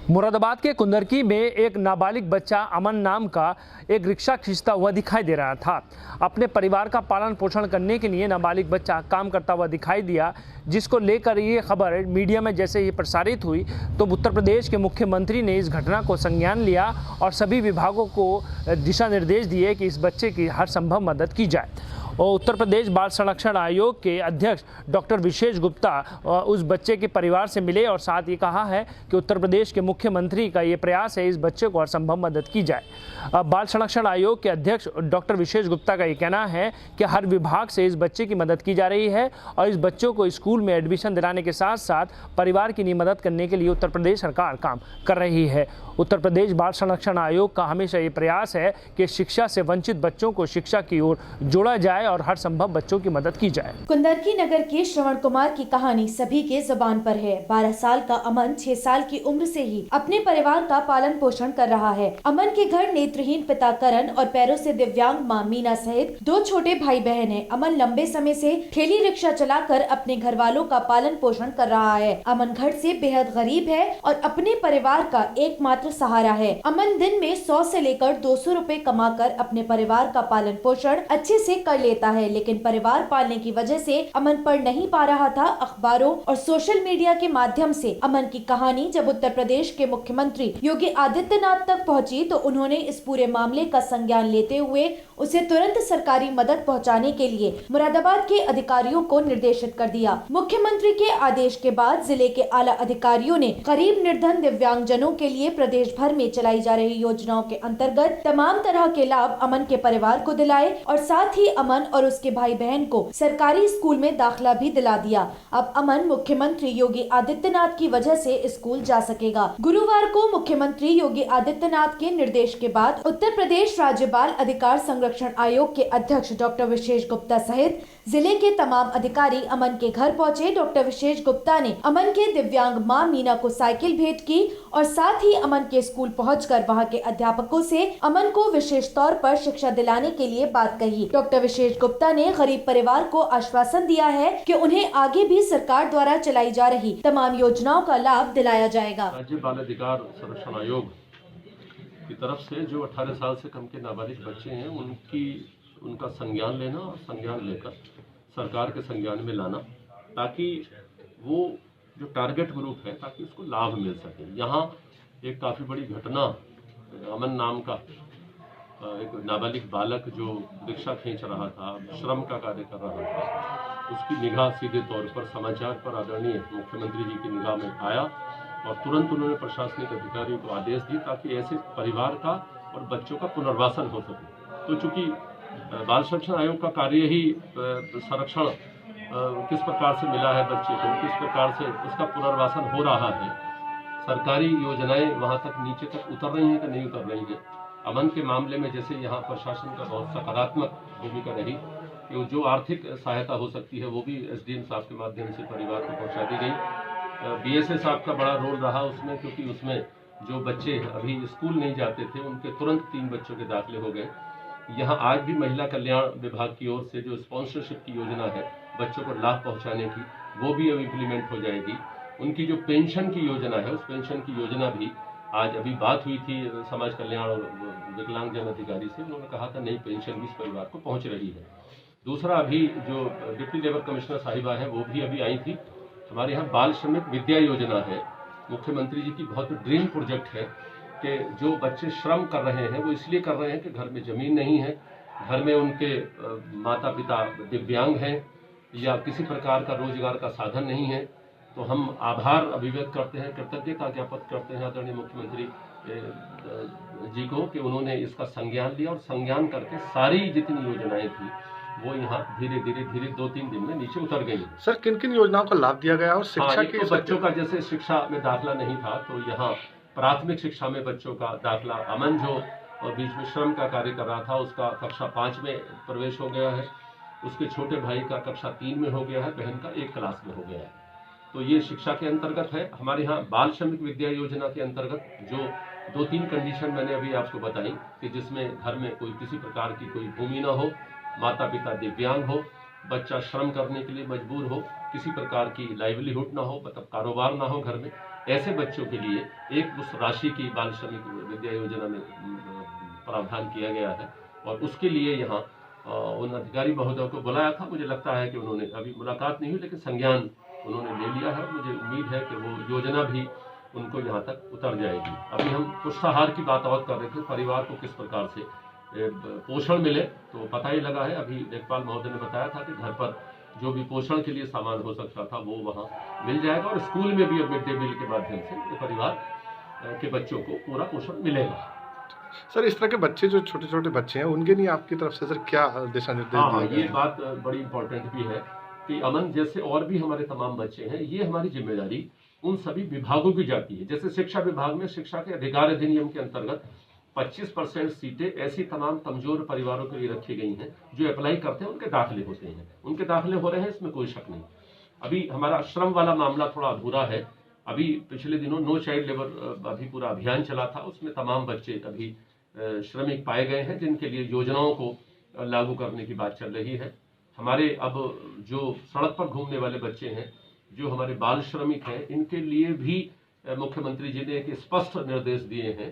मुरादाबाद के कुंदरकी में एक नाबालिग बच्चा अमन नाम का एक रिक्शा खींचता हुआ दिखाई दे रहा था। अपने परिवार का पालन पोषण करने के लिए नाबालिग बच्चा काम करता हुआ दिखाई दिया, जिसको लेकर ये खबर मीडिया में जैसे ही प्रसारित हुई तो उत्तर प्रदेश के मुख्यमंत्री ने इस घटना को संज्ञान लिया और सभी विभागों को दिशा निर्देश दिए कि इस बच्चे की हर संभव मदद की जाए। और उत्तर प्रदेश बाल संरक्षण आयोग के अध्यक्ष डॉक्टर विशेष गुप्ता उस बच्चे के परिवार से मिले और साथ ये कहा है कि उत्तर प्रदेश के मुख्यमंत्री का ये प्रयास है इस बच्चे को हर संभव मदद की जाए। बाल संरक्षण आयोग के अध्यक्ष डॉक्टर विशेष गुप्ता का ये कहना है कि हर विभाग से इस बच्चे की मदद की जा रही है और इस बच्चों को स्कूल में एडमिशन दिलाने के साथ साथ परिवार की मदद करने के लिए उत्तर प्रदेश सरकार काम कर रही है। उत्तर प्रदेश बाल संरक्षण आयोग का हमेशा ये प्रयास है कि शिक्षा से वंचित बच्चों को शिक्षा की ओर जोड़ा जाए और हर संभव बच्चों की मदद की जाए। कुंदरकी नगर के श्रवण कुमार की कहानी सभी के जुबान पर है। 12 साल का अमन 6 साल की उम्र से ही अपने परिवार का पालन पोषण कर रहा है। अमन के घर नेत्रहीन पिता करण और पैरों से दिव्यांग मां मीना सहित 2 छोटे भाई बहन हैं। अमन लंबे समय से ठेली रिक्शा चलाकर अपने घर वालों का पालन पोषण कर रहा है। अमन घर से बेहद गरीब है और अपने परिवार का एकमात्र सहारा है। अमन दिन में 100 से लेकर 200 रुपए कमाकर अपने परिवार का पालन पोषण अच्छे से कर लेता है, लेकिन परिवार पालने की वजह से अमन पढ़ नहीं पा रहा था। अखबारों और सोशल मीडिया के माध्यम से अमन की कहानी जब उत्तर प्रदेश के मुख्यमंत्री योगी आदित्यनाथ तक पहुंची तो उन्होंने इस पूरे मामले का संज्ञान लेते हुए उसे तुरंत सरकारी मदद पहुंचाने के लिए मुरादाबाद के अधिकारियों को निर्देशित कर दिया। मुख्यमंत्री के आदेश के बाद जिले के आला अधिकारियों ने गरीब निर्धन दिव्यांगजनों के लिए प्रदेश भर में चलाई जा रही योजनाओं के अंतर्गत तमाम तरह के लाभ अमन के परिवार को दिलाए और साथ ही अमन और उसके भाई बहन को सरकारी स्कूल में दाखिला भी दिला दिया। अब अमन मुख्यमंत्री योगी आदित्यनाथ की वजह से स्कूल जा सकेगा। गुरुवार को मुख्यमंत्री योगी आदित्यनाथ के निर्देश के बाद उत्तर प्रदेश राज्य बाल अधिकार संरक्षण आयोग के अध्यक्ष डॉक्टर विशेष गुप्ता सहित जिले के तमाम अधिकारी अमन के घर पहुंचे। डॉक्टर विशेष गुप्ता ने अमन के दिव्यांग मां मीना को साइकिल भेंट की और साथ ही अमन के स्कूल पहुंचकर वहां के अध्यापकों से अमन को विशेष तौर पर शिक्षा दिलाने के लिए बात कही। डॉक्टर विशेष गुप्ता ने गरीब परिवार को आश्वासन दिया है कि उन्हें आगे भी सरकार द्वारा चलाई जा रही तमाम योजनाओं का लाभ दिलाया जाएगा। राज्य बाल अधिकार संरक्षण आयोग की तरफ से जो 18 साल से कम के नाबालिग बच्चे हैं उनका संज्ञान लेना और संज्ञान लेकर सरकार के संज्ञान में लाना, ताकि वो जो टारगेट ग्रुप है ताकि उसको लाभ मिल सके। यहाँ एक काफ़ी बड़ी घटना, अमन नाम का एक नाबालिग बालक जो रिक्शा खींच रहा था, श्रम का कार्य कर रहा था, उसकी निगाह सीधे तौर पर समाचार पर आदरणीय मुख्यमंत्री जी की निगाह में आया और तुरंत उन्होंने प्रशासनिक अधिकारियों को आदेश दिए ताकि ऐसे परिवार का और बच्चों का पुनर्वासन हो सके। तो चूंकि बाल संरक्षण आयोग का कार्य ही संरक्षण किस प्रकार से मिला है बच्चे को, किस प्रकार से उसका पुनर्वासन हो रहा है, सरकारी योजनाएं वहां तक नीचे तक उतर रही हैं कि नहीं उतर रही हैं। अमन के मामले में जैसे यहाँ प्रशासन का बहुत सकारात्मक भूमिका रही कि जो आर्थिक सहायता हो सकती है वो भी एसडीएम साहब के माध्यम से परिवार को पहुँचा दी गई। बीएसए साहब का बड़ा रोल रहा उसमें, क्योंकि उसमें जो बच्चे अभी स्कूल नहीं जाते थे उनके तुरंत 3 बच्चों के दाखिले हो गए। यहाँ आज भी महिला कल्याण विभाग की ओर से जो स्पॉन्सरशिप की योजना है बच्चों को लाभ पहुँचाने की, वो भी अब इम्प्लीमेंट हो जाएगी। उनकी जो पेंशन की योजना है उस पेंशन की योजना भी आज अभी बात हुई थी समाज कल्याण और विकलांगजन अधिकारी से, उन्होंने कहा था नई पेंशन भी इस परिवार को पहुँच रही है। दूसरा, अभी जो डिप्टी लेबर कमिश्नर साहिबा है वो भी अभी आई थी। हमारे यहाँ बाल श्रमिक विद्या योजना है, मुख्यमंत्री जी की बहुत ड्रीम प्रोजेक्ट है कि जो बच्चे श्रम कर रहे हैं वो इसलिए कर रहे हैं कि घर में ज़मीन नहीं है, घर में उनके माता पिता दिव्यांग हैं या किसी प्रकार का रोजगार का साधन नहीं है। तो हम आभार अभिव्यक्त करते हैं, कृतज्ञता ज्ञापित करते हैं आदरणीय मुख्यमंत्री जी को कि उन्होंने इसका संज्ञान लिया और संज्ञान करके सारी जितनी योजनाएं थी वो यहाँ धीरे धीरे 2-3 दिन में नीचे उतर गई। सर, किन किन योजनाओं का लाभ दिया गया और शिक्षा के तो बच्चों का जैसे शिक्षा में दाखिला नहीं था तो यहाँ प्राथमिक शिक्षा में बच्चों का दाखिला, अमन जो बीच में श्रम का कार्य कर रहा था उसका कक्षा 5 में प्रवेश हो गया है, उसके छोटे भाई का कक्षा 3 में हो गया है, बहन का 1 क्लास में हो गया है। तो ये शिक्षा के अंतर्गत है। हमारे यहाँ बाल श्रमिक विद्या योजना के अंतर्गत जो 2-3 कंडीशन मैंने अभी आपको बताई कि जिसमें घर में कोई किसी प्रकार की कोई भूमि ना हो, माता पिता दिव्यांग हो, बच्चा श्रम करने के लिए मजबूर हो, किसी प्रकार की लाइवलीहुड ना हो, मतलब कारोबार ना हो घर में, ऐसे बच्चों के लिए एक उस राशि की बाल श्रमिक विद्या योजना में प्रावधान किया गया है। और उसके लिए यहाँ उन अधिकारी महोदयों को बुलाया था। मुझे लगता है कि उन्होंने, अभी मुलाकात नहीं हुई लेकिन संज्ञान उन्होंने ले लिया है। मुझे उम्मीद है कि वो योजना भी उनको यहाँ तक उतर जाएगी। अभी हम पुष्टाहार की बात और कर रहे थे, परिवार को किस प्रकार से पोषण मिले, तो पता ही लगा है। अभी लेखपाल महोदय ने बताया था कि घर पर जो भी पोषण के लिए सामान हो सकता था वो वहाँ मिल जाएगा, और स्कूल में भी अब मिड डे मील के माध्यम से परिवार के बच्चों को पूरा पोषण मिलेगा। सर, इस तरह के बच्चे जो छोटे छोटे बच्चे हैं उनके लिए आपकी तरफ से सर क्या दिशा निर्देश दिए गए ये हैं? बात बड़ी इंपॉर्टेंट भी है कि अमन जैसे और भी हमारे तमाम बच्चे हैं, ये हमारी जिम्मेदारी उन सभी विभागों की जाती है। जैसे शिक्षा विभाग में शिक्षा के अधिकार अधिनियम के अंतर्गत 25% सीटें ऐसी तमाम कमजोर परिवारों के लिए रखी गई हैं, जो अप्लाई करते हैं उनके दाखिले होते हैं, उनके दाखिले हो रहे हैं, इसमें कोई शक नहीं। अभी हमारा श्रम वाला मामला थोड़ा अधूरा है। अभी पिछले दिनों नो चाइल्ड लेबर अभी पूरा अभियान चला था, उसमें तमाम बच्चे अभी श्रमिक पाए गए हैं, जिनके लिए योजनाओं को लागू करने की बात चल रही है। हमारे अब जो सड़क पर घूमने वाले बच्चे हैं, जो हमारे बाल श्रमिक हैं, इनके लिए भी मुख्यमंत्री जी ने एक स्पष्ट निर्देश दिए हैं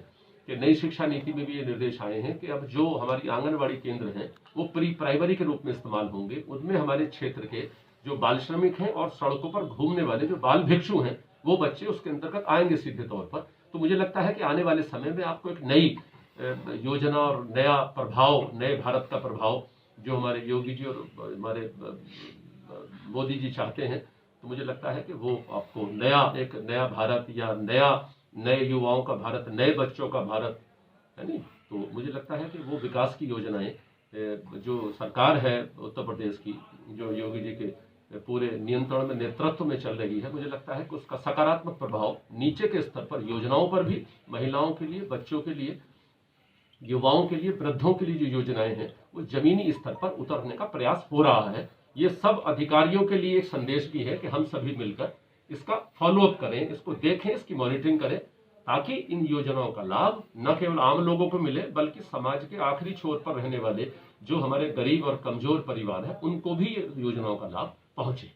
कि नई शिक्षा नीति में भी ये निर्देश आए हैं कि अब जो हमारी आंगनबाड़ी केंद्र हैं वो प्री प्राइमरी के रूप में इस्तेमाल होंगे। उनमें हमारे क्षेत्र के जो बाल श्रमिक हैं और सड़कों पर घूमने वाले जो बाल भिक्षु हैं, वो बच्चे उसके अंतर्गत आएंगे सीधे तौर पर। तो मुझे लगता है कि आने वाले समय में आपको एक नई योजना और नया प्रभाव, नए भारत का प्रभाव जो हमारे योगी जी और हमारे मोदी जी चाहते हैं, तो मुझे लगता है कि वो आपको एक नया भारत या नए युवाओं का भारत, नए बच्चों का भारत है नहीं। तो मुझे लगता है कि वो विकास की योजनाएं जो सरकार है उत्तर प्रदेश की, जो योगी जी के पूरे नियंत्रण में, नेतृत्व में चल रही है, मुझे लगता है कि उसका सकारात्मक प्रभाव नीचे के स्तर पर योजनाओं पर भी, महिलाओं के लिए, बच्चों के लिए, युवाओं के लिए, वृद्धों के लिए जो योजनाएं हैं वो जमीनी स्तर पर उतरने का प्रयास हो रहा है। ये सब अधिकारियों के लिए एक संदेश भी है कि हम सभी मिलकर इसका फॉलोअप करें, इसको देखें, इसकी मॉनिटरिंग करें, ताकि इन योजनाओं का लाभ न केवल आम लोगों को मिले, बल्कि समाज के आखिरी छोर पर रहने वाले जो हमारे गरीब और कमजोर परिवार हैं, उनको भी योजनाओं का लाभ पहुंचे।